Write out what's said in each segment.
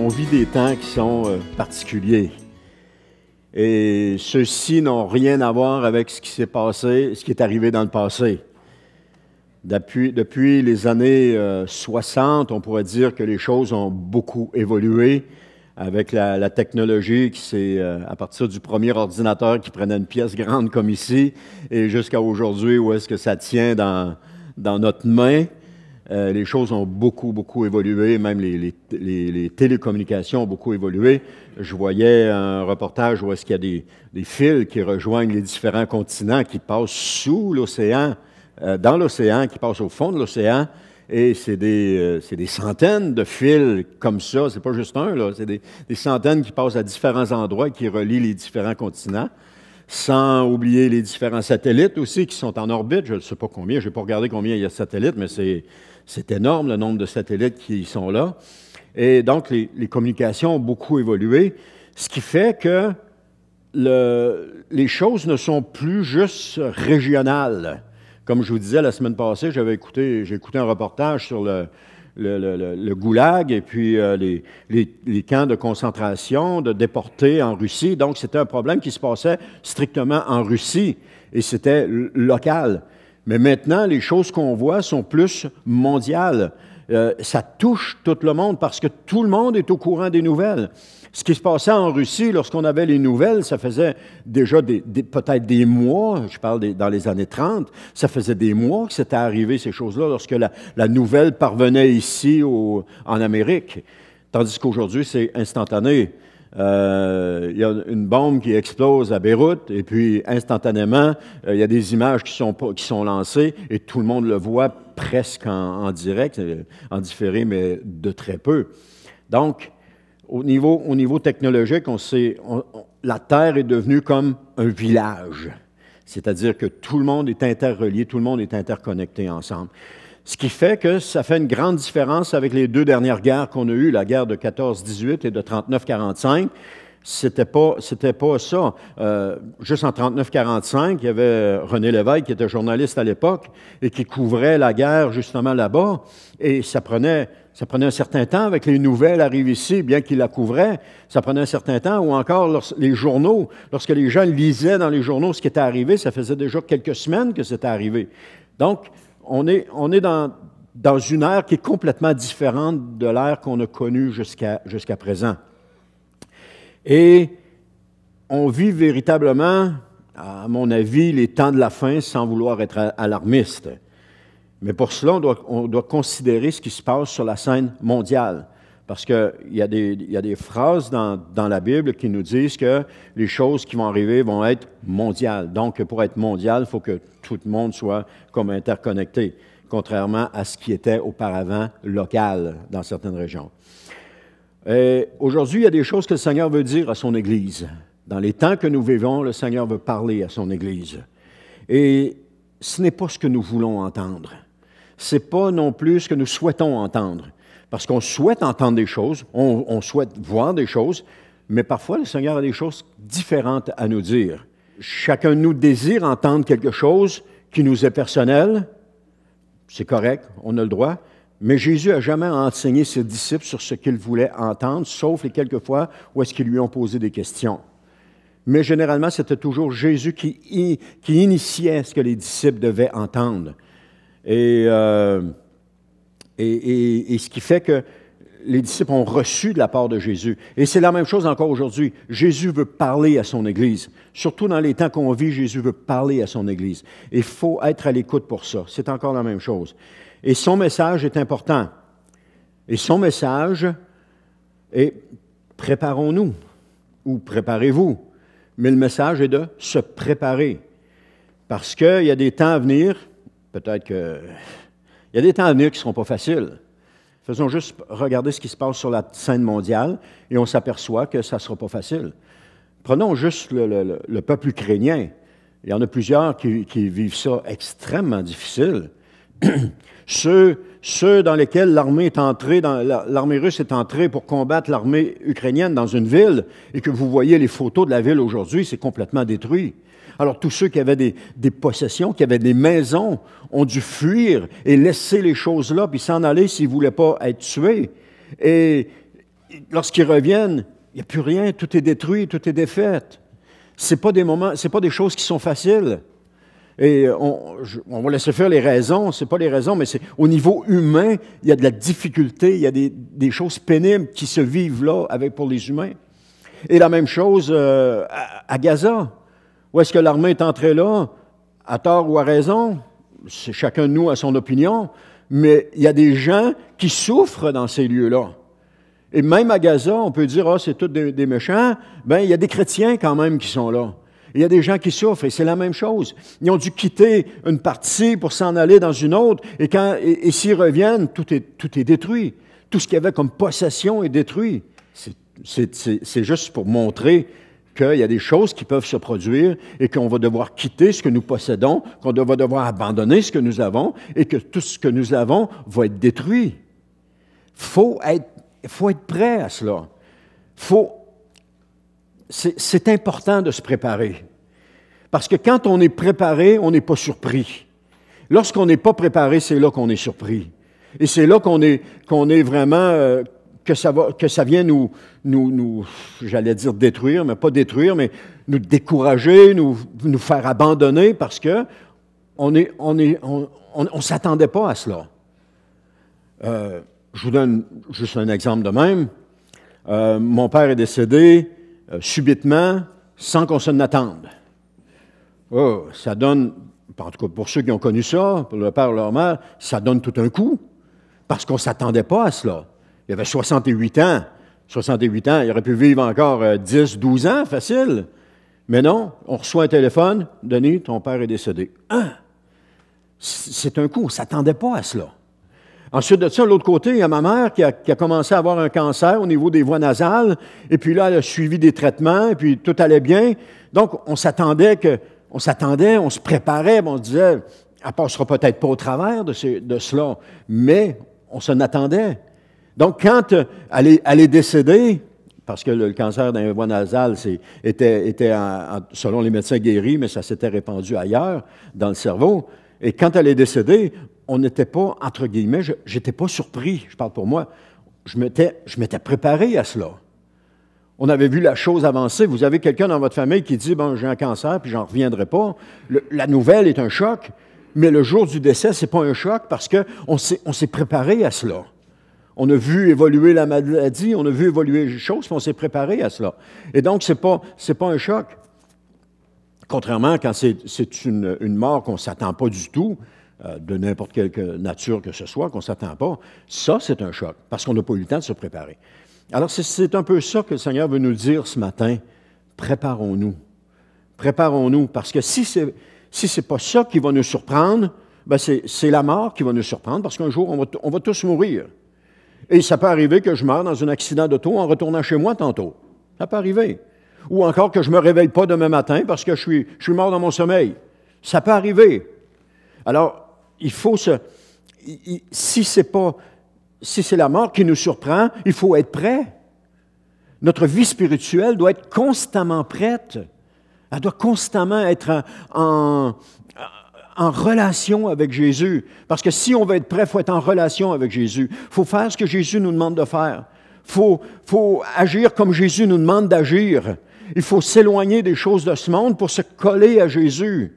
on vit des temps qui sont particuliers. Et ceux-ci n'ont rien à voir avec ce qui s'est passé, ce qui est arrivé dans le passé. Depuis les années 60, on pourrait dire que les choses ont beaucoup évolué avec la technologie qui s'est, à partir du premier ordinateur qui prenait une pièce grande comme ici, et jusqu'à aujourd'hui où est-ce que ça tient dans notre main. Les choses ont beaucoup évolué, même les télécommunications ont beaucoup évolué. Je voyais un reportage où est-ce qu'il y a des fils qui rejoignent les différents continents, qui passent sous l'océan, dans l'océan, qui passent au fond de l'océan, et c'est des centaines de fils comme ça, c'est pas juste un, là, c'est des centaines qui passent à différents endroits, qui relient les différents continents, sans oublier les différents satellites aussi qui sont en orbite. Je ne sais pas combien, je n'ai pas regardé combien il y a de satellites, mais c'est énorme le nombre de satellites qui sont là. Et donc, les communications ont beaucoup évolué, ce qui fait que les choses ne sont plus juste régionales. Comme je vous disais la semaine passée, j'ai écouté un reportage sur le goulag et puis les camps de concentration, de déportés en Russie. Donc, c'était un problème qui se passait strictement en Russie et c'était local. Mais maintenant, les choses qu'on voit sont plus mondiales. Ça touche tout le monde parce que tout le monde est au courant des nouvelles. Ce qui se passait en Russie, lorsqu'on avait les nouvelles, ça faisait déjà peut-être des mois, je parle dans les années 30, ça faisait des mois que c'était arrivé ces choses-là lorsque la nouvelle parvenait ici en Amérique. Tandis qu'aujourd'hui, c'est instantané. Il y a une bombe qui explose à Beyrouth et puis instantanément, il y a des images qui sont lancées et tout le monde le voit presque en direct, en différé, mais de très peu. Donc, au niveau technologique, la Terre est devenue comme un village. C'est-à-dire que tout le monde est interrelié, tout le monde est interconnecté ensemble. Ce qui fait que ça fait une grande différence avec les deux dernières guerres qu'on a eues, la guerre de 14-18 et de 39-45. C'était pas ça. Juste en 39-45, il y avait René Lévesque, qui était journaliste à l'époque, et qui couvrait la guerre justement là-bas. Et ça prenait un certain temps avec les nouvelles arrivent ici, bien qu'il la couvrait. Ça prenait un certain temps, ou encore les journaux. Lorsque les gens lisaient dans les journaux ce qui était arrivé, ça faisait déjà quelques semaines que c'était arrivé. Donc, on est dans une ère qui est complètement différente de l'ère qu'on a connue jusqu'à présent. Et on vit véritablement, à mon avis, les temps de la fin sans vouloir être alarmiste. Mais pour cela, on doit considérer ce qui se passe sur la scène mondiale. Parce qu'il y a des phrases dans la Bible qui nous disent que les choses qui vont arriver vont être mondiales. Donc, pour être mondial, il faut que tout le monde soit comme interconnecté, contrairement à ce qui était auparavant local dans certaines régions. Aujourd'hui, il y a des choses que le Seigneur veut dire à son Église. Dans les temps que nous vivons, le Seigneur veut parler à son Église. Et ce n'est pas ce que nous voulons entendre. Ce n'est pas non plus ce que nous souhaitons entendre. Parce qu'on souhaite entendre des choses, on souhaite voir des choses, mais parfois le Seigneur a des choses différentes à nous dire. Chacun de nous désire entendre quelque chose qui nous est personnel. C'est correct, on a le droit. Mais Jésus n'a jamais enseigné ses disciples sur ce qu'ils voulaient entendre, sauf les quelques fois où est-ce qu'ils lui ont posé des questions. Mais généralement, c'était toujours Jésus qui initiait ce que les disciples devaient entendre. Et ce qui fait que les disciples ont reçu de la part de Jésus. Et c'est la même chose encore aujourd'hui. Jésus veut parler à son Église. Surtout dans les temps qu'on vit, Jésus veut parler à son Église. Il faut être à l'écoute pour ça. C'est encore la même chose. Et son message est important. Et son message est « préparons-nous » ou « préparez-vous ». Mais le message est de se préparer. Parce qu'il y a des temps à venir, peut-être que... Il y a des temps à venir qui ne seront pas faciles. Faisons juste regarder ce qui se passe sur la scène mondiale et on s'aperçoit que ça ne sera pas facile. Prenons juste le peuple ukrainien. Il y en a plusieurs qui vivent ça extrêmement difficile. Ceux dans lesquels l'armée russe est entrée pour combattre l'armée ukrainienne dans une ville et que vous voyez les photos de la ville aujourd'hui, c'est complètement détruit. Alors tous ceux qui avaient des possessions, qui avaient des maisons, ont dû fuir et laisser les choses là, puis s'en aller s'ils ne voulaient pas être tués. Et lorsqu'ils reviennent, il n'y a plus rien, tout est détruit, tout est défait. C'est pas des choses qui sont faciles. Et on va laisser faire les raisons, c'est pas les raisons, mais c'est au niveau humain, il y a de la difficulté, il y a des choses pénibles qui se vivent là pour les humains. Et la même chose à Gaza. Où est-ce que l'armée est entrée là, à tort ou à raison? C'est chacun de nous a son opinion, mais il y a des gens qui souffrent dans ces lieux-là. Et même à Gaza, on peut dire, c'est tous des méchants. Bien, il y a des chrétiens quand même qui sont là. Il y a des gens qui souffrent, et c'est la même chose. Ils ont dû quitter une partie pour s'en aller dans une autre, et s'ils reviennent, tout est détruit. Tout ce qu'il y avait comme possession est détruit. C'est juste pour montrer qu'il y a des choses qui peuvent se produire et qu'on va devoir quitter ce que nous possédons, qu'on va devoir abandonner ce que nous avons, et que tout ce que nous avons va être détruit. Faut être prêt à cela. C'est important de se préparer. Parce que quand on est préparé, on n'est pas surpris. Lorsqu'on n'est pas préparé, c'est là qu'on est surpris. Et c'est là qu'on est vraiment, que ça vient nous, j'allais dire détruire, mais pas détruire, mais nous décourager, nous faire abandonner parce que on s'attendait pas à cela. Je vous donne juste un exemple de même. Mon père est décédé subitement, sans qu'on s'en attende. Oh, ça donne, en tout cas pour ceux qui ont connu ça, pour le père et leur mère, ça donne tout un coup, parce qu'on ne s'attendait pas à cela. Il avait 68 ans. 68 ans, il aurait pu vivre encore 10, 12 ans, facile. Mais non, on reçoit un téléphone, « Denis, ton père est décédé. » C'est un coup, on ne s'attendait pas à cela. Ensuite de ça, de l'autre côté, il y a ma mère qui a commencé à avoir un cancer au niveau des voies nasales, et puis là, elle a suivi des traitements, et puis tout allait bien. Donc, on s'attendait, on se préparait, on se disait, elle ne passera peut-être pas au travers de cela, mais on s'en attendait. Donc, quand elle est décédée, parce que le cancer dans les voies nasales était selon les médecins guéri, mais ça s'était répandu ailleurs, dans le cerveau, et quand elle est décédée, on n'était pas, entre guillemets, j'étais pas surpris, je parle pour moi, je m'étais préparé à cela. On avait vu la chose avancer. Vous avez quelqu'un dans votre famille qui dit, bon, j'ai un cancer, puis j'en reviendrai pas. La nouvelle est un choc, mais le jour du décès, c'est pas un choc parce qu'on s'est préparé à cela. On a vu évoluer la maladie, on a vu évoluer les choses, puis on s'est préparé à cela. Et donc, c'est pas un choc. Contrairement quand c'est une mort qu'on ne s'attend pas du tout, de n'importe quelle nature que ce soit, qu'on ne s'attend pas, ça, c'est un choc, parce qu'on n'a pas eu le temps de se préparer. Alors, c'est un peu ça que le Seigneur veut nous dire ce matin. Préparons-nous. Préparons-nous, parce que si c'est pas ça qui va nous surprendre, ben c'est la mort qui va nous surprendre, parce qu'un jour, on va tous mourir. Et ça peut arriver que je meure dans un accident d'auto en retournant chez moi tantôt. Ça peut arriver. Ou encore que je ne me réveille pas demain matin parce que je suis mort dans mon sommeil. Ça peut arriver. Alors, il faut si c'est la mort qui nous surprend, il faut être prêt. Notre vie spirituelle doit être constamment prête. Elle doit constamment être en relation avec Jésus. Parce que si on veut être prêt, il faut être en relation avec Jésus. Il faut faire ce que Jésus nous demande de faire. Il faut agir comme Jésus nous demande d'agir. Il faut s'éloigner des choses de ce monde pour se coller à Jésus.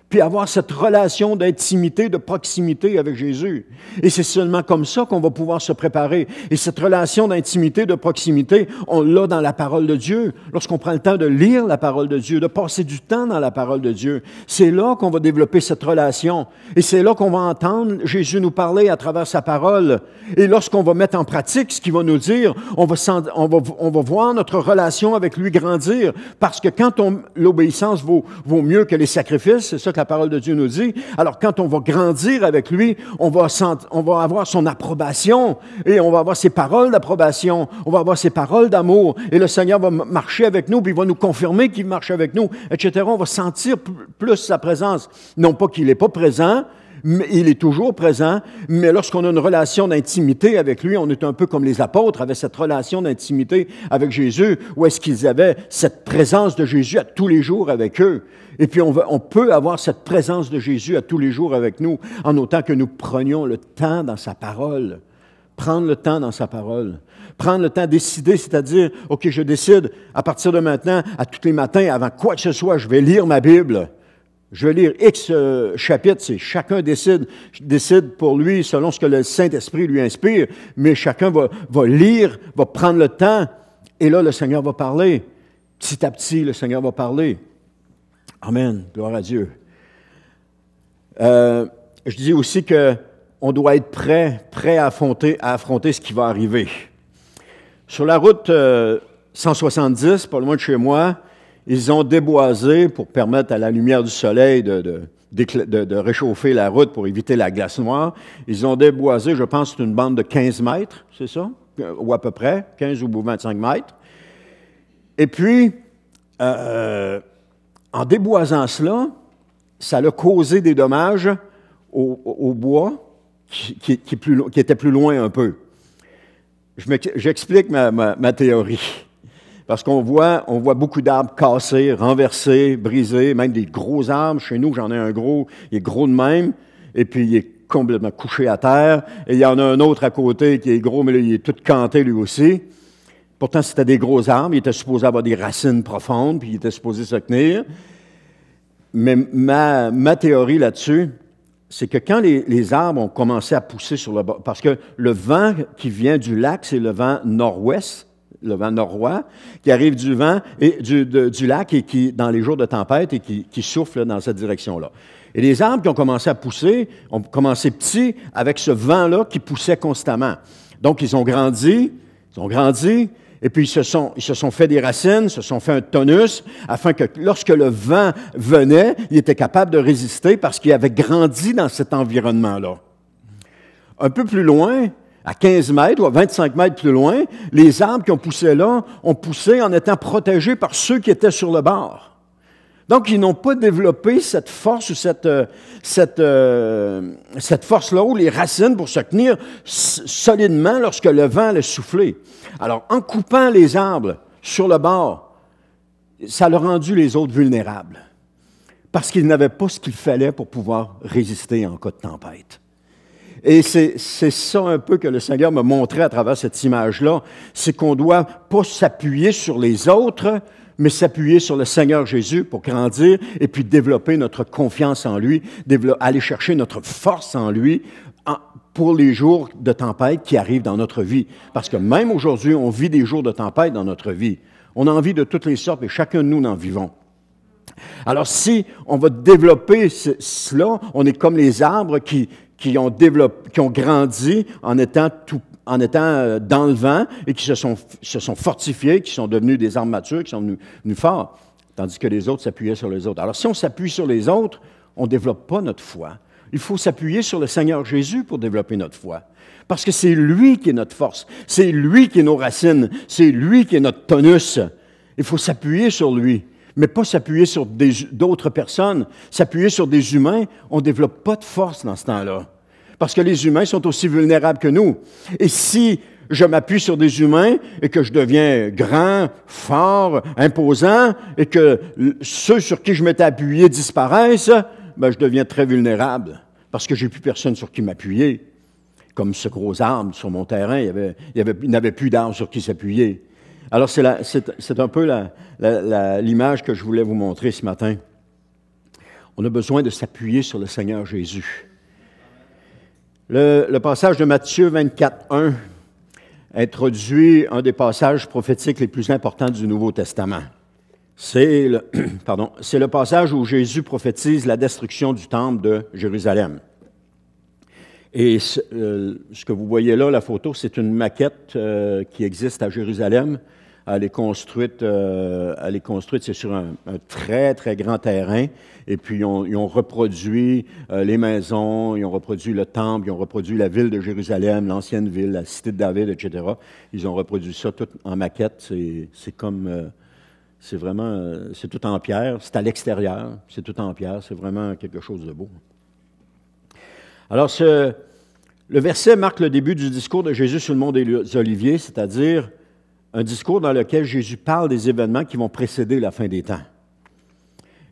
Puis avoir cette relation d'intimité, de proximité avec Jésus. Et c'est seulement comme ça qu'on va pouvoir se préparer. Et cette relation d'intimité, de proximité, on l'a dans la parole de Dieu. Lorsqu'on prend le temps de lire la parole de Dieu, de passer du temps dans la parole de Dieu, c'est là qu'on va développer cette relation. Et c'est là qu'on va entendre Jésus nous parler à travers sa parole. Et lorsqu'on va mettre en pratique ce qu'il va nous dire, on va voir notre relation avec lui grandir. Parce que quand l'obéissance vaut mieux que les sacrifices, c'est ça que la parole de Dieu nous dit. Alors, quand on va grandir avec lui, on va avoir son approbation et on va avoir ses paroles d'approbation, on va avoir ses paroles d'amour et le Seigneur va marcher avec nous puis il va nous confirmer qu'il marche avec nous, etc. On va sentir plus sa présence. Non pas qu'il n'est pas présent, mais il est toujours présent, mais lorsqu'on a une relation d'intimité avec lui, on est un peu comme les apôtres avaient cette relation d'intimité avec Jésus, où est-ce qu'ils avaient cette présence de Jésus à tous les jours avec eux. Et puis on peut avoir cette présence de Jésus à tous les jours avec nous, en autant que nous prenions le temps dans sa parole Prendre le temps dans sa parole. Prendre le temps de décider, c'est-à-dire, OK, je décide, à partir de maintenant, à tous les matins, avant quoi que ce soit, je vais lire ma Bible. Je vais lire X chapitres, c'est chacun décide pour lui selon ce que le Saint-Esprit lui inspire, mais chacun va lire, va prendre le temps, et là, le Seigneur va parler. Petit à petit, le Seigneur va parler. Amen. Gloire à Dieu. Je dis aussi qu'on doit être prêt à affronter ce qui va arriver. Sur la route 170, pas loin de chez moi, ils ont déboisé pour permettre à la lumière du soleil de réchauffer la route pour éviter la glace noire. Ils ont déboisé, je pense, c'est une bande de 15 mètres, c'est ça? Ou à peu près, 15 ou 25 mètres. Et puis, en déboisant cela, ça a causé des dommages au bois qui était plus loin un peu. J'explique ma théorie. Parce qu'on voit beaucoup d'arbres cassés, renversés, brisés, même des gros arbres. Chez nous, j'en ai un gros, il est gros de même, et puis il est complètement couché à terre. Et il y en a un autre à côté qui est gros, mais là, il est tout canté lui aussi. Pourtant, c'était des gros arbres, il était supposé avoir des racines profondes, puis il était supposé se tenir. Mais ma théorie là-dessus, c'est que quand les arbres ont commencé à pousser sur le bord, parce que le vent qui vient du lac, c'est le vent nord-ouest, le vent nord-ouest, qui arrive du vent et du lac et qui, dans les jours de tempête, et qui souffle dans cette direction-là. Et les arbres qui ont commencé à pousser, ont commencé petits avec ce vent-là qui poussait constamment. Donc, ils ont grandi, et puis ils se sont fait des racines, se sont fait un tonus, afin que lorsque le vent venait, ils étaient capables de résister parce qu'ils avaient grandi dans cet environnement-là. Un peu plus loin, à 15 mètres ou à 25 mètres plus loin, les arbres qui ont poussé là ont poussé en étant protégés par ceux qui étaient sur le bord. Donc, ils n'ont pas développé cette force ou cette force-là ou les racines pour se tenir solidement lorsque le vent allait souffler. Alors, en coupant les arbres sur le bord, ça l'a rendu les autres vulnérables parce qu'ils n'avaient pas ce qu'il fallait pour pouvoir résister en cas de tempête. Et c'est ça un peu que le Seigneur m'a montré à travers cette image-là, c'est qu'on ne doit pas s'appuyer sur les autres, mais s'appuyer sur le Seigneur Jésus pour grandir et puis développer notre confiance en lui, aller chercher notre force en lui pour les jours de tempête qui arrivent dans notre vie. Parce que même aujourd'hui, on vit des jours de tempête dans notre vie. On en vit de toutes les sortes et chacun de nous en vivons. Alors si on va développer cela, on est comme les arbres qui ont grandi en étant dans le vent et qui se sont fortifiés, qui sont devenus des arbres matures, qui sont devenus forts, tandis que les autres s'appuyaient sur les autres. Alors, si on s'appuie sur les autres, on ne développe pas notre foi. Il faut s'appuyer sur le Seigneur Jésus pour développer notre foi. Parce que c'est lui qui est notre force, c'est lui qui est nos racines, c'est lui qui est notre tonus. Il faut s'appuyer sur lui, mais pas s'appuyer sur d'autres personnes. S'appuyer sur des humains, on ne développe pas de force dans ce temps-là. Parce que les humains sont aussi vulnérables que nous. Et si je m'appuie sur des humains et que je deviens grand, fort, imposant, et que ceux sur qui je m'étais appuyé disparaissent, ben je deviens très vulnérable parce que j'ai plus personne sur qui m'appuyer. Comme ce gros arbre sur mon terrain, il n'avait plus d'arbre sur qui s'appuyer. Alors c'est un peu l'image que je voulais vous montrer ce matin. On a besoin de s'appuyer sur le Seigneur Jésus. Le passage de Matthieu 24:1 introduit un des passages prophétiques les plus importants du Nouveau Testament. C'est le passage où Jésus prophétise la destruction du temple de Jérusalem. Et ce que vous voyez là, la photo, c'est une maquette qui existe à Jérusalem. Elle est construite, c'est sur un très, très grand terrain. Et puis, ils ont reproduit les maisons, ils ont reproduit le temple, ils ont reproduit la ville de Jérusalem, l'ancienne ville, la cité de David, etc. Ils ont reproduit ça tout en maquette. C'est tout en pierre. C'est à l'extérieur. C'est tout en pierre. C'est vraiment quelque chose de beau. Alors, le verset marque le début du discours de Jésus sur le mont des Oliviers, c'est-à-dire un discours dans lequel Jésus parle des événements qui vont précéder la fin des temps.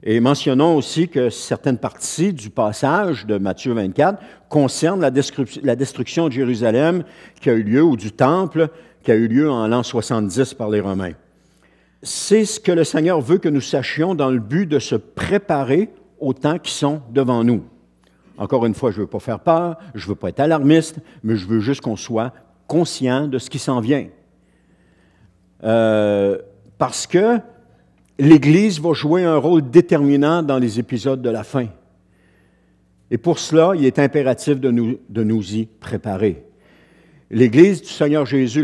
Et mentionnons aussi que certaines parties du passage de Matthieu 24 concernent la destruction de Jérusalem qui a eu lieu, ou du temple, qui a eu lieu en l'an 70 par les Romains. C'est ce que le Seigneur veut que nous sachions dans le but de se préparer aux temps qui sont devant nous. Encore une fois, je ne veux pas faire peur, je ne veux pas être alarmiste, mais je veux juste qu'on soit conscient de ce qui s'en vient. Parce que l'Église va jouer un rôle déterminant dans les épisodes de la fin. Et pour cela, il est impératif de nous y préparer. L'Église du Seigneur Jésus,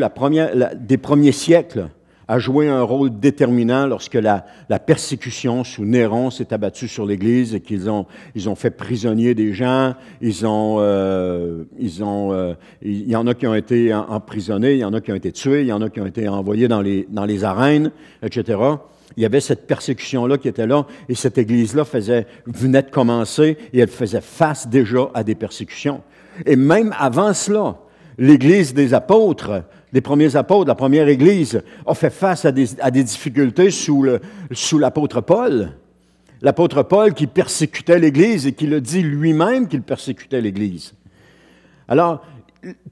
des premiers siècles, a joué un rôle déterminant lorsque la persécution sous Néron s'est abattue sur l'Église et qu'ils ont fait prisonnier des gens. Il y en a qui ont été emprisonnés, il y en a qui ont été tués, il y en a qui ont été envoyés dans les arènes, etc. Il y avait cette persécution-là qui était là, et cette Église-là venait de commencer, et elle faisait face déjà à des persécutions. Et même avant cela, l'Église des apôtres, les premiers apôtres, la première Église, a fait face à des difficultés sous l'apôtre Paul. L'apôtre Paul qui persécutait l'Église et qui le dit lui-même qu'il persécutait l'Église. Alors,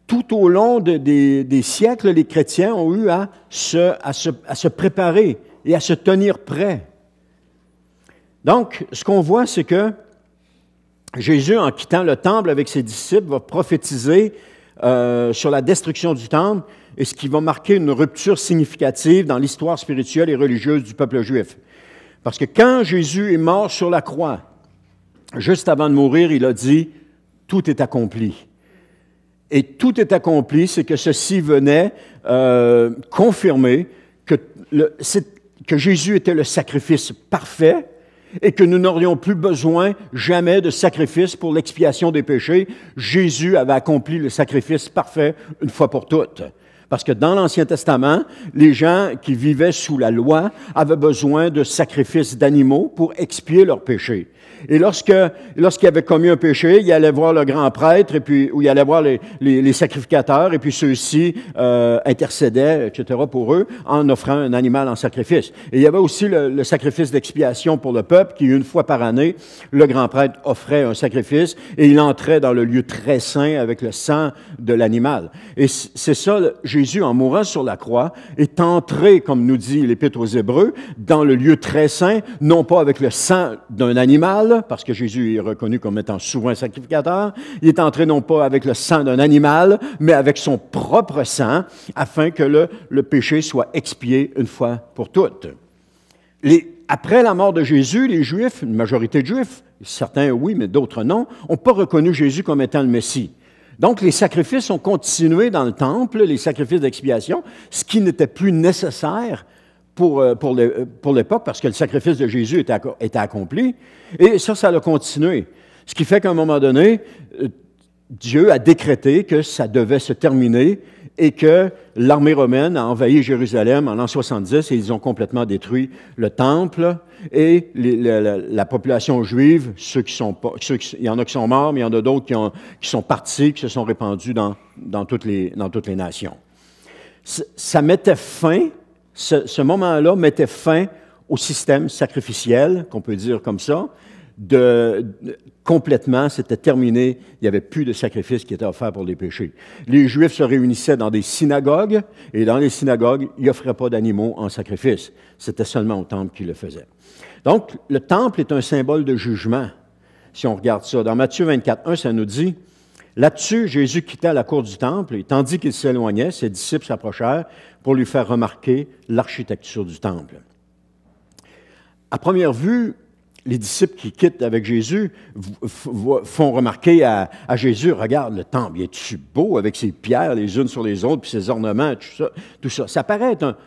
tout au long des siècles, les chrétiens ont eu à se préparer et à se tenir prêts. Donc, ce qu'on voit, c'est que Jésus, en quittant le temple avec ses disciples, va prophétiser sur la destruction du temple, et ce qui va marquer une rupture significative dans l'histoire spirituelle et religieuse du peuple juif. Parce que quand Jésus est mort sur la croix, juste avant de mourir, il a dit « Tout est accompli ». Et « Tout est accompli », c'est que ceci venait confirmer que Jésus était le sacrifice parfait et que nous n'aurions plus besoin jamais de sacrifice pour l'expiation des péchés. Jésus avait accompli le sacrifice parfait une fois pour toutes. Parce que dans l'Ancien Testament, les gens qui vivaient sous la loi avaient besoin de sacrifices d'animaux pour expier leurs péchés. Et lorsqu'il avait commis un péché, il allait voir le grand prêtre, ou il allait voir les sacrificateurs, et puis ceux-ci intercédaient, etc., pour eux, en offrant un animal en sacrifice. Et il y avait aussi le sacrifice d'expiation pour le peuple, qui, une fois par année, le grand prêtre offrait un sacrifice, et il entrait dans le lieu très saint avec le sang de l'animal. Et c'est ça, Jésus, en mourant sur la croix, est entré, comme nous dit l'Épître aux Hébreux, dans le lieu très saint, non pas avec le sang d'un animal, parce que Jésus est reconnu comme étant souverain sacrificateur. Il est entré non pas avec le sang d'un animal, mais avec son propre sang, afin que le péché soit expié une fois pour toutes. Après la mort de Jésus, les Juifs, une majorité de Juifs, certains oui, mais d'autres non, n'ont pas reconnu Jésus comme étant le Messie. Donc, les sacrifices ont continué dans le temple, les sacrifices d'expiation, ce qui n'était plus nécessaire pour l'époque, parce que le sacrifice de Jésus était accompli. Et ça a continué. Ce qui fait qu'à un moment donné, Dieu a décrété que ça devait se terminer et que l'armée romaine a envahi Jérusalem en l'an 70 et ils ont complètement détruit le temple et la population juive, il y en a qui sont morts, mais il y en a d'autres qui sont partis, qui se sont répandus dans toutes les nations. Ça mettait fin. Ce moment-là mettait fin au système sacrificiel, qu'on peut dire comme ça, complètement, c'était terminé, il n'y avait plus de sacrifice qui était offert pour les péchés. Les Juifs se réunissaient dans des synagogues, et dans les synagogues, ils n'offraient pas d'animaux en sacrifice. C'était seulement au temple qu'ils le faisaient. Donc, le temple est un symbole de jugement, si on regarde ça. Dans Matthieu 24, 1, ça nous dit... Là-dessus, Jésus quitta la cour du temple et tandis qu'il s'éloignait, ses disciples s'approchèrent pour lui faire remarquer l'architecture du temple. À première vue, les disciples qui quittent avec Jésus font remarquer à Jésus, regarde le temple, il est-tu beau avec ses pierres les unes sur les autres, puis ses ornements, tout ça. Ça paraît être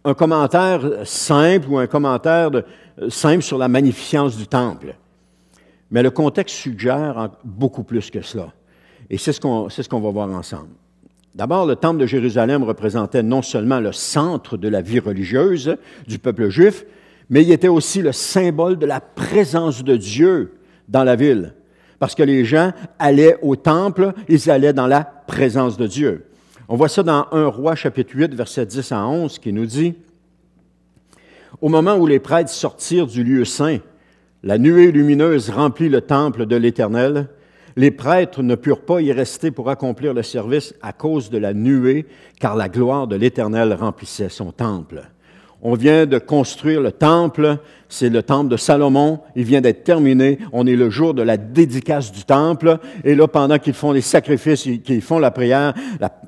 un commentaire simple ou un commentaire simple sur la magnificence du temple. Mais le contexte suggère beaucoup plus que cela. Et c'est ce qu'on va voir ensemble. D'abord, le temple de Jérusalem représentait non seulement le centre de la vie religieuse du peuple juif, mais il était aussi le symbole de la présence de Dieu dans la ville. Parce que les gens allaient au temple, ils allaient dans la présence de Dieu. On voit ça dans 1 Roi, chapitre 8, versets 10 à 11, qui nous dit « Au moment où les prêtres sortirent du lieu saint, La nuée lumineuse remplit le temple de l'Éternel. Les prêtres ne purent pas y rester pour accomplir le service à cause de la nuée, car la gloire de l'Éternel remplissait son temple. On vient de construire le temple, c'est le temple de Salomon, il vient d'être terminé, on est le jour de la dédicace du temple, et là, pendant qu'ils font les sacrifices, qu'ils font la prière,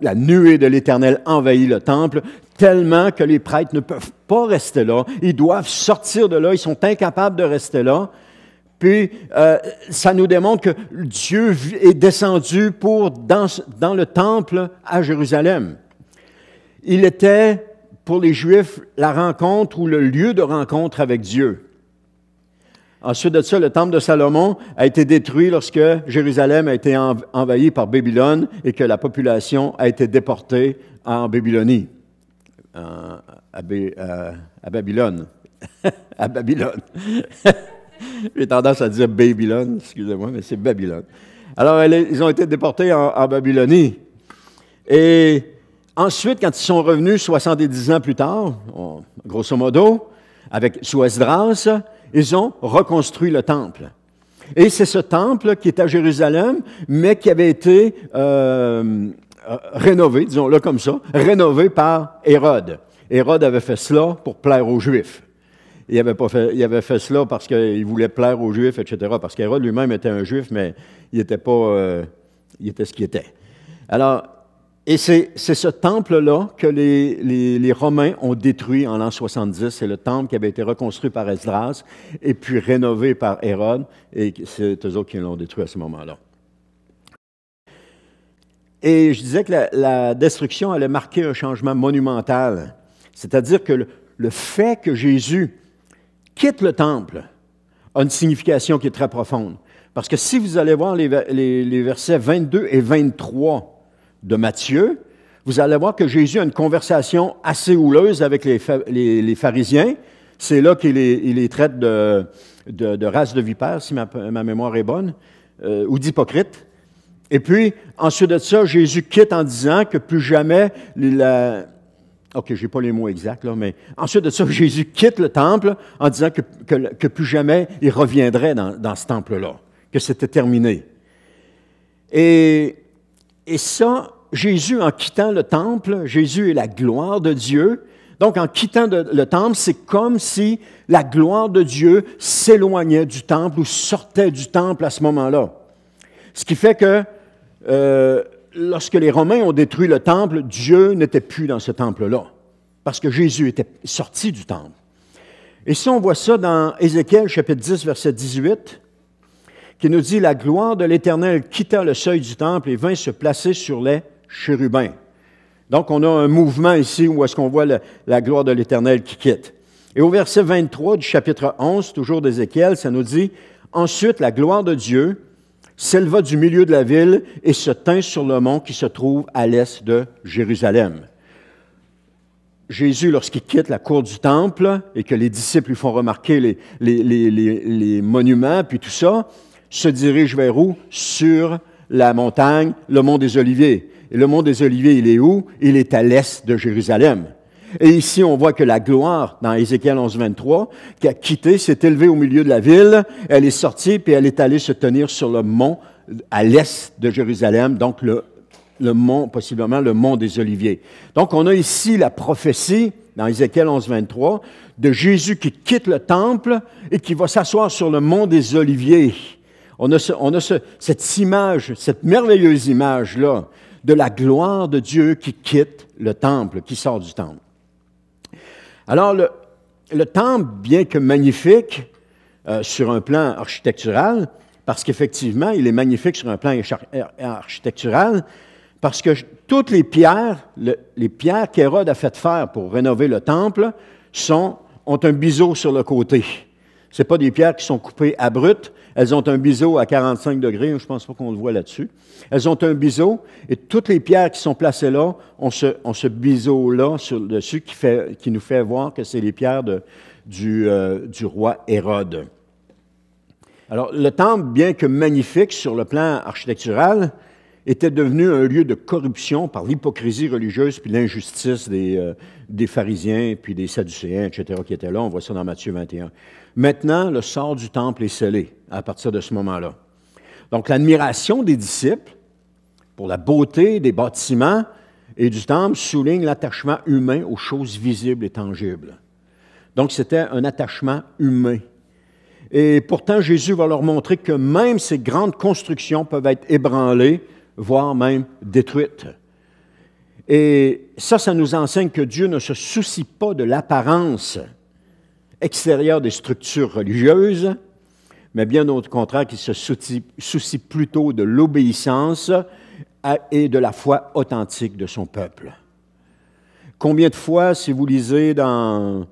la nuée de l'Éternel envahit le temple, tellement que les prêtres ne peuvent pas rester là, ils doivent sortir de là, ils sont incapables de rester là. Puis, ça nous démontre que Dieu est descendu dans le temple à Jérusalem. Il était, pour les Juifs, la rencontre ou le lieu de rencontre avec Dieu. Ensuite de ça, le temple de Salomon a été détruit lorsque Jérusalem a été envahi par Babylone et que la population a été déportée en Babylonie, à Babylone. À Babylone. J'ai tendance à dire Babylone, excusez-moi, mais c'est Babylone. Alors, ils ont été déportés en Babylonie. Et ensuite, quand ils sont revenus 70 ans plus tard, grosso modo, sous Esdras, ils ont reconstruit le temple. Et c'est ce temple qui est à Jérusalem, mais qui avait été rénové, disons-le comme ça, rénové par Hérode. Hérode avait fait cela pour plaire aux Juifs. Il avait fait cela parce qu'il voulait plaire aux Juifs, etc. Parce qu'Hérode lui-même était un Juif, mais il était pas, il était ce qu'il était. Alors, et c'est ce temple-là que les Romains ont détruit en l'an 70. C'est le temple qui avait été reconstruit par Esdras et puis rénové par Hérode. Et c'est eux autres qui l'ont détruit à ce moment-là. Et je disais que la destruction allait marquer un changement monumental. C'est-à-dire que le fait que Jésus quitte le temple a une signification qui est très profonde. Parce que si vous allez voir les versets 22 et 23 de Matthieu, vous allez voir que Jésus a une conversation assez houleuse avec les pharisiens. C'est là qu'il les traite de race de vipères, si ma mémoire est bonne, ou d'hypocrites. Et puis, ensuite de ça, Jésus quitte en disant que plus jamais OK, je n'ai pas les mots exacts, là, mais ensuite de ça, Jésus quitte le temple en disant que plus jamais il reviendrait dans ce temple-là, que c'était terminé. Et ça, Jésus, en quittant le temple, Jésus est la gloire de Dieu. Donc, en quittant le temple, c'est comme si la gloire de Dieu s'éloignait du temple ou sortait du temple à ce moment-là. Ce qui fait que lorsque les Romains ont détruit le temple, Dieu n'était plus dans ce temple-là, parce que Jésus était sorti du temple. Et ça, on voit ça dans Ézéchiel, chapitre 10, verset 18, qui nous dit « La gloire de l'Éternel quitta le seuil du temple et vint se placer sur les chérubins. » Donc, on a un mouvement ici où est-ce qu'on voit la gloire de l'Éternel qui quitte. Et au verset 23 du chapitre 11, toujours d'Ézéchiel, ça nous dit « Ensuite, la gloire de Dieu s'éleva du milieu de la ville et se tint sur le mont qui se trouve à l'est de Jérusalem. » Jésus, lorsqu'il quitte la cour du temple et que les disciples lui font remarquer les monuments, puis tout ça, se dirige vers où? Sur la montagne, le mont des Oliviers. Et le mont des Oliviers, il est où? Il est à l'est de Jérusalem. Et ici, on voit que la gloire, dans Ézéchiel 11, 23, qui a quitté, s'est élevée au milieu de la ville, elle est sortie, puis elle est allée se tenir sur le mont à l'est de Jérusalem, donc le mont, possiblement le mont des Oliviers. Donc, on a ici la prophétie, dans Ézéchiel 11, 23, de Jésus qui quitte le temple et qui va s'asseoir sur le mont des Oliviers. On a cette image, cette merveilleuse image-là, de la gloire de Dieu qui quitte le temple, qui sort du temple. Alors, le temple, bien que magnifique sur un plan architectural, parce qu'effectivement, il est magnifique sur un plan architectural, parce que toutes les pierres qu'Hérode a fait faire pour rénover le temple ont un biseau sur le côté. Ce n'est pas des pierres qui sont coupées à brut, elles ont un biseau à 45 degrés, je ne pense pas qu'on le voit là-dessus. Elles ont un biseau, et toutes les pierres qui sont placées là ont ce biseau-là sur le dessus qui nous fait voir que c'est les pierres du roi Hérode. Alors, le temple, bien que magnifique sur le plan architectural, était devenu un lieu de corruption par l'hypocrisie religieuse puis l'injustice des pharisiens puis des sadducéens, etc., qui étaient là. On voit ça dans Matthieu 21. Maintenant, le sort du temple est scellé à partir de ce moment-là. Donc, l'admiration des disciples pour la beauté des bâtiments et du temple souligne l'attachement humain aux choses visibles et tangibles. Donc, c'était un attachement humain. Et pourtant, Jésus va leur montrer que même ces grandes constructions peuvent être ébranlées, voire même détruites. Et ça nous enseigne que Dieu ne se soucie pas de l'apparence extérieure des structures religieuses, mais bien au contraire, qu'il se soucie plutôt de l'obéissance et de la foi authentique de son peuple. Combien de fois, si vous lisez dans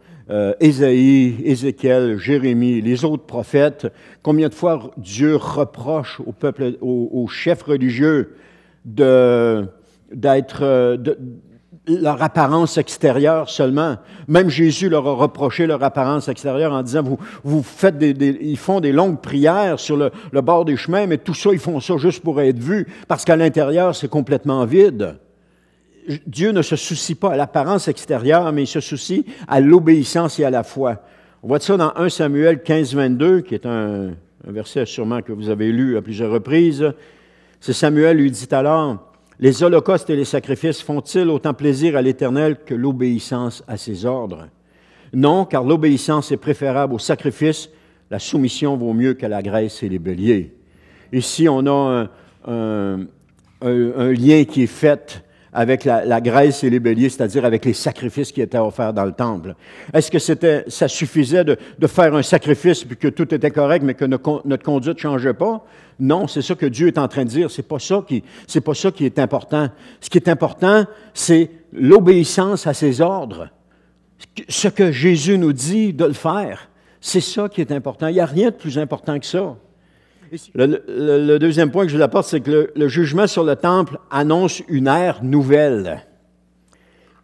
Ésaïe, Ézéchiel, Jérémie, les autres prophètes, combien de fois Dieu reproche au peuple, aux chefs religieux d'être leur apparence extérieure seulement. Même Jésus leur a reproché leur apparence extérieure en disant, vous faites ils font des longues prières sur le bord des chemins, mais tout ça, ils font ça juste pour être vus, parce qu'à l'intérieur, c'est complètement vide. Dieu ne se soucie pas à l'apparence extérieure, mais il se soucie à l'obéissance et à la foi. On voit ça dans 1 Samuel 15, 22, qui est un verset sûrement que vous avez lu à plusieurs reprises. C'est Samuel lui dit alors, « Les holocaustes et les sacrifices font-ils autant plaisir à l'Éternel que l'obéissance à ses ordres? Non, car l'obéissance est préférable au sacrifice, la soumission vaut mieux que la graisse et les béliers. » Ici, on a un lien qui est fait avec la graisse et les béliers, c'est-à-dire avec les sacrifices qui étaient offerts dans le temple. Est-ce que ça suffisait de faire un sacrifice puis que tout était correct, mais que notre conduite ne changeait pas? Non, c'est ça que Dieu est en train de dire. C'est pas ça qui est important. Ce qui est important, c'est l'obéissance à ses ordres. Ce que Jésus nous dit de le faire, c'est ça qui est important. Il n'y a rien de plus important que ça. Le deuxième point que je vous apporte, c'est que le jugement sur le temple annonce une ère nouvelle.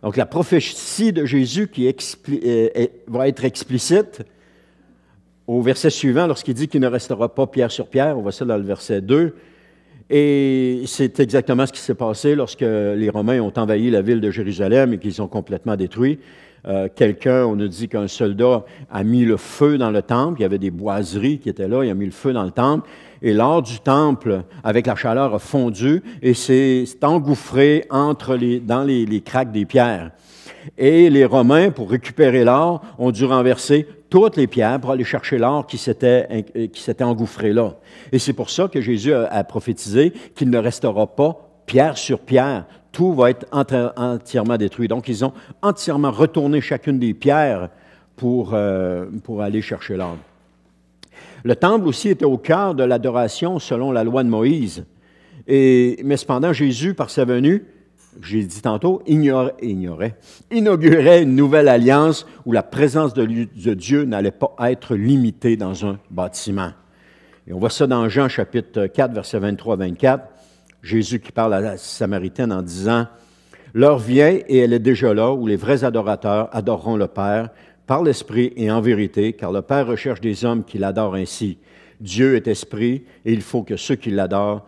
Donc, la prophétie de Jésus qui va être explicite au verset suivant, lorsqu'il dit qu'il ne restera pas pierre sur pierre, on voit ça dans le verset 2, et c'est exactement ce qui s'est passé lorsque les Romains ont envahi la ville de Jérusalem et qu'ils ont complètement détruit. On nous dit qu'un soldat a mis le feu dans le temple, il y avait des boiseries qui étaient là, il a mis le feu dans le temple, et l'or du temple, avec la chaleur, a fondu et s'est engouffré dans les craques des pierres. Et les Romains, pour récupérer l'or, ont dû renverser toutes les pierres pour aller chercher l'or qui s'était engouffré là. Et c'est pour ça que Jésus a prophétisé qu'il ne restera pas pierre sur pierre. Tout va être entièrement détruit. Donc, ils ont entièrement retourné chacune des pierres pour aller chercher l'or. Le temple aussi était au cœur de l'adoration selon la loi de Moïse. Mais cependant, Jésus, par sa venue, j'ai dit tantôt, inaugurait une nouvelle alliance où la présence de Dieu n'allait pas être limitée dans un bâtiment. Et on voit ça dans Jean chapitre 4, versets 23 à 24. Jésus qui parle à la Samaritaine en disant « L'heure vient et elle est déjà là où les vrais adorateurs adoreront le Père par l'Esprit et en vérité, car le Père recherche des hommes qui l'adorent ainsi. Dieu est esprit et il faut que ceux qui l'adorent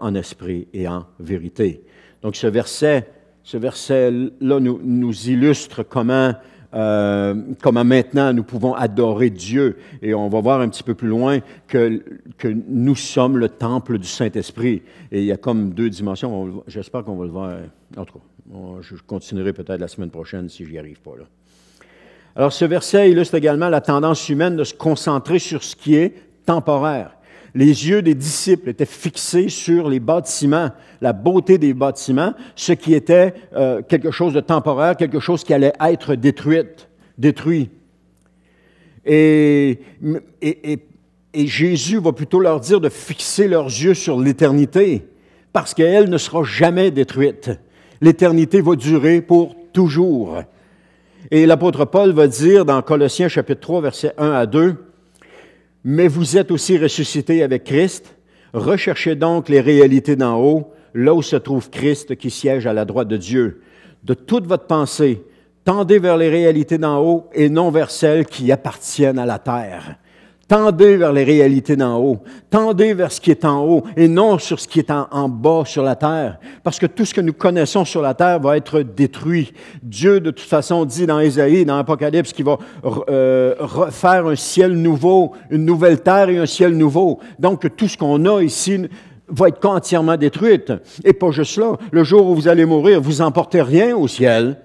en esprit et en vérité. » Donc ce verset-là nous illustre comment maintenant nous pouvons adorer Dieu. Et on va voir un petit peu plus loin que nous sommes le temple du Saint-Esprit. Et il y a comme deux dimensions. J'espère qu'on va le voir. En tout cas, je continuerai peut-être la semaine prochaine si je n'y arrive pas là. Alors ce verset illustre également la tendance humaine de se concentrer sur ce qui est temporaire. Les yeux des disciples étaient fixés sur les bâtiments, la beauté des bâtiments, ce qui était quelque chose de temporaire, quelque chose qui allait être détruit. Et Jésus va plutôt leur dire de fixer leurs yeux sur l'éternité, parce qu'elle ne sera jamais détruite. L'éternité va durer pour toujours. Et l'apôtre Paul va dire dans Colossiens chapitre 3, versets 1 à 2, « Mais vous êtes aussi ressuscités avec Christ. Recherchez donc les réalités d'en haut, là où se trouve Christ qui siège à la droite de Dieu. De toute votre pensée, tendez vers les réalités d'en haut et non vers celles qui appartiennent à la terre. » Tendez vers les réalités d'en haut. Tendez vers ce qui est en haut et non sur ce qui est en bas, sur la terre. Parce que tout ce que nous connaissons sur la terre va être détruit. Dieu, de toute façon, dit dans Ésaïe, dans l'Apocalypse, qu'il va refaire un ciel nouveau, une nouvelle terre et un ciel nouveau. Donc, tout ce qu'on a ici va être entièrement détruit. Et pas juste là. Le jour où vous allez mourir, vous n'emportez rien au ciel.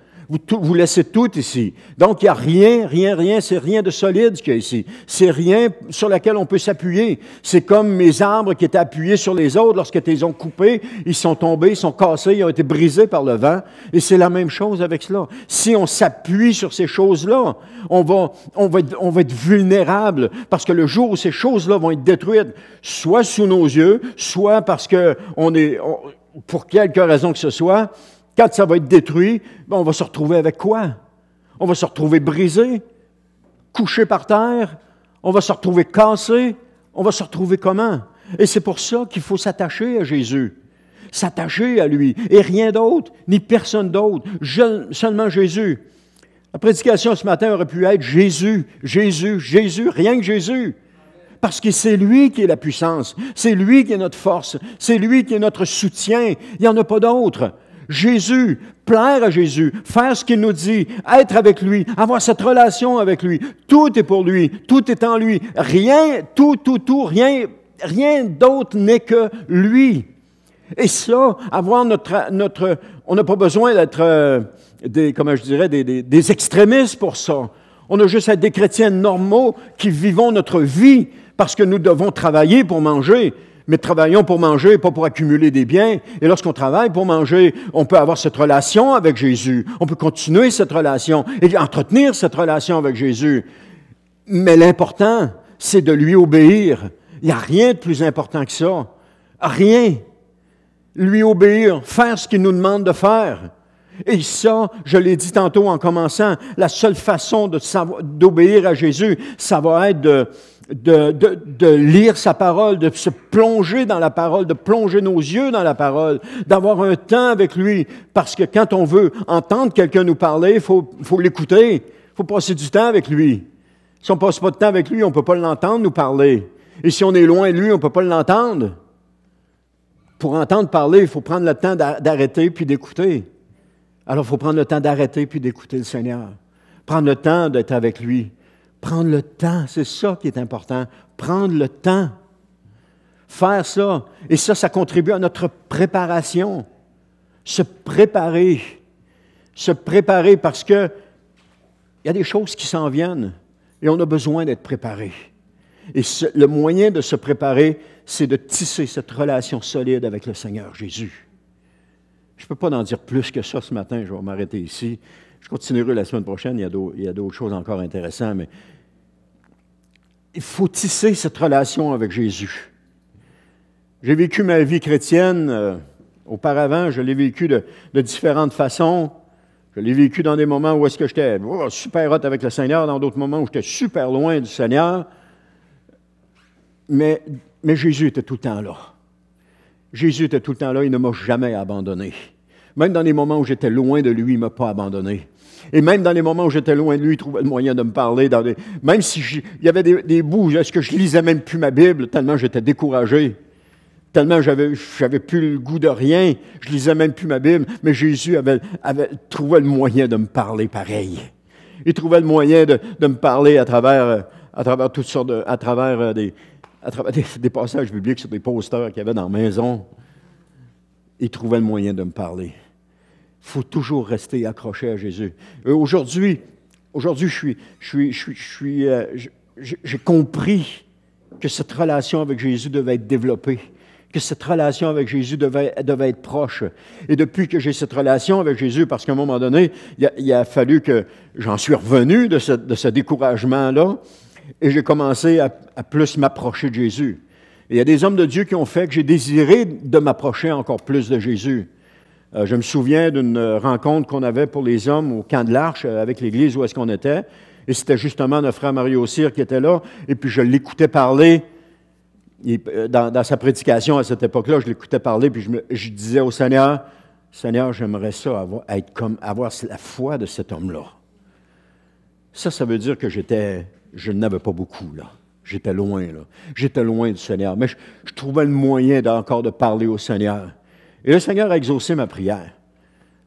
Vous laissez tout ici. Donc, il n'y a rien, c'est rien de solide qu'il y a ici. C'est rien sur lequel on peut s'appuyer. C'est comme mes arbres qui étaient appuyés sur les autres. Lorsque tu les ont coupés, ils sont tombés, ils sont cassés, ils ont été brisés par le vent. Et c'est la même chose avec cela. Si on s'appuie sur ces choses-là, on va être vulnérable parce que le jour où ces choses-là vont être détruites, soit sous nos yeux, soit parce que pour quelque raison que ce soit, quand ça va être détruit, on va se retrouver avec quoi? On va se retrouver brisé, couché par terre, on va se retrouver cassé, on va se retrouver comment? Et c'est pour ça qu'il faut s'attacher à Jésus, s'attacher à lui, et rien d'autre, ni personne d'autre, seulement Jésus. La prédication ce matin aurait pu être Jésus, Jésus, Jésus, rien que Jésus. Parce que c'est lui qui est la puissance, c'est lui qui est notre force, c'est lui qui est notre soutien, il n'y en a pas d'autre. Jésus, plaire à Jésus, faire ce qu'il nous dit, être avec lui, avoir cette relation avec lui. Tout est pour lui, tout est en lui. Rien, rien d'autre n'est que lui. Et ça, avoir on n'a pas besoin d'être des extrémistes pour ça. On a juste à être des chrétiens normaux qui vivons notre vie parce que nous devons travailler pour manger. Mais travaillons pour manger, pas pour accumuler des biens. Et lorsqu'on travaille pour manger, on peut avoir cette relation avec Jésus. On peut continuer cette relation et entretenir cette relation avec Jésus. Mais l'important, c'est de lui obéir. Il n'y a rien de plus important que ça. Rien. Lui obéir, faire ce qu'il nous demande de faire. Et ça, je l'ai dit tantôt en commençant, la seule façon d'obéir à Jésus, ça va être de lire sa parole, de se plonger dans la parole, de plonger nos yeux dans la parole, d'avoir un temps avec lui. Parce que quand on veut entendre quelqu'un nous parler, il faut l'écouter, il faut passer du temps avec lui. Si on ne passe pas de temps avec lui, on ne peut pas l'entendre nous parler. Et si on est loin de lui, on ne peut pas l'entendre. Pour entendre parler, il faut prendre le temps d'arrêter puis d'écouter. Alors, il faut prendre le temps d'arrêter puis d'écouter le Seigneur. Prendre le temps d'être avec lui. Prendre le temps, c'est ça qui est important. Prendre le temps. Faire ça. Et ça contribue à notre préparation. Se préparer. Se préparer parce que il y a des choses qui s'en viennent et on a besoin d'être préparé. Et le moyen de se préparer, c'est de tisser cette relation solide avec le Seigneur Jésus. Je ne peux pas en dire plus que ça ce matin, je vais m'arrêter ici. Je continuerai la semaine prochaine, il y a d'autres choses encore intéressantes, mais il faut tisser cette relation avec Jésus. J'ai vécu ma vie chrétienne, auparavant, je l'ai vécu de différentes façons. Je l'ai vécu dans des moments où est-ce que j'étais super hot avec le Seigneur, dans d'autres moments où j'étais super loin du Seigneur. Mais Jésus était tout le temps là. Jésus était tout le temps là, il ne m'a jamais abandonné. Même dans les moments où j'étais loin de lui, il ne m'a pas abandonné. Et même dans les moments où j'étais loin de lui, il trouvait le moyen de me parler. Même si il y avait des bouts, est-ce que je lisais même plus ma Bible, tellement j'étais découragé, tellement j'avais plus le goût de rien, je lisais même plus ma Bible, mais Jésus trouvait le moyen de me parler pareil. Il trouvait le moyen de me parler à travers toutes sortes à travers des passages bibliques sur des posters qu'il y avait dans la maison. Il trouvait le moyen de me parler. Il faut toujours rester accroché à Jésus. Aujourd'hui, j'ai compris que cette relation avec Jésus devait être développée, que cette relation avec Jésus devait être proche. Et depuis que j'ai cette relation avec Jésus, parce qu'à un moment donné, il a fallu que j'en suis revenu de ce découragement-là, et j'ai commencé à plus m'approcher de Jésus. Et il y a des hommes de Dieu qui ont fait que j'ai désiré de m'approcher encore plus de Jésus. Je me souviens d'une rencontre qu'on avait pour les hommes au camp de l'Arche avec l'église où est-ce qu'on était. Et c'était justement notre frère Mario Cyr qui était là. Et puis je l'écoutais parler. Dans sa prédication à cette époque-là, je l'écoutais parler. Puis je disais au Seigneur, Seigneur, j'aimerais ça avoir la foi de cet homme-là. Ça veut dire que je n'avais pas beaucoup, là. J'étais loin, là. J'étais loin du Seigneur. Mais je trouvais le moyen encore de parler au Seigneur. Et le Seigneur a exaucé ma prière.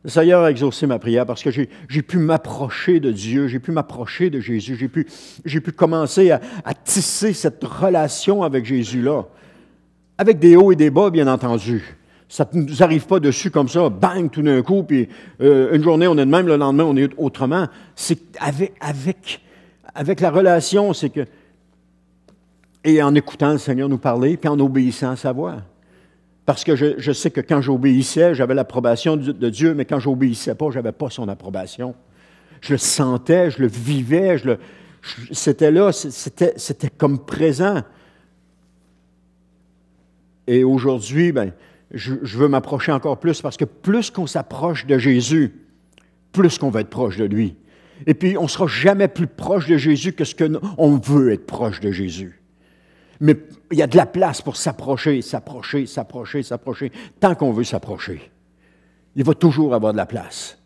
Le Seigneur a exaucé ma prière parce que j'ai pu m'approcher de Dieu, j'ai pu m'approcher de Jésus, j'ai pu commencer à tisser cette relation avec Jésus-là. Avec des hauts et des bas, bien entendu. Ça ne nous arrive pas dessus comme ça, bang, tout d'un coup, puis une journée on est de même, le lendemain on est autrement. C'est avec la relation, c'est que... Et en écoutant le Seigneur nous parler, puis en obéissant à sa voix. Parce que je sais que quand j'obéissais, j'avais l'approbation de Dieu, mais quand j'obéissais pas, je n'avais pas son approbation. Je le sentais, je le vivais, c'était là, c'était comme présent. Et aujourd'hui, je veux m'approcher encore plus, parce que plus qu'on s'approche de Jésus, plus qu'on va être proche de lui. Et puis, on ne sera jamais plus proche de Jésus que ce qu'on veut être proche de Jésus. Mais il y a de la place pour s'approcher, tant qu'on veut s'approcher. Il va toujours avoir de la place.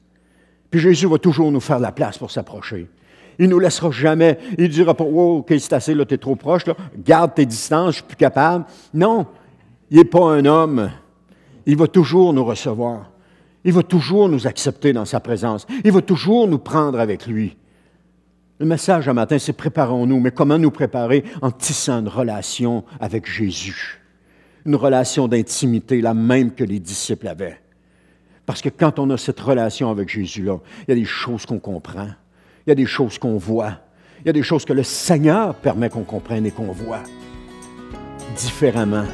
Puis Jésus va toujours nous faire de la place pour s'approcher. Il ne nous laissera jamais. Il ne dira pas, « Oh, OK, c'est assez, là, tu es trop proche, là. Garde tes distances, je ne suis plus capable. » Non, il n'est pas un homme. Il va toujours nous recevoir. Il va toujours nous accepter dans sa présence. Il va toujours nous prendre avec lui. Le message un matin, c'est préparons-nous. Mais comment nous préparer? En tissant une relation avec Jésus. Une relation d'intimité, la même que les disciples avaient. Parce que quand on a cette relation avec Jésus-là, il y a des choses qu'on comprend. Il y a des choses qu'on voit. Il y a des choses que le Seigneur permet qu'on comprenne et qu'on voit différemment.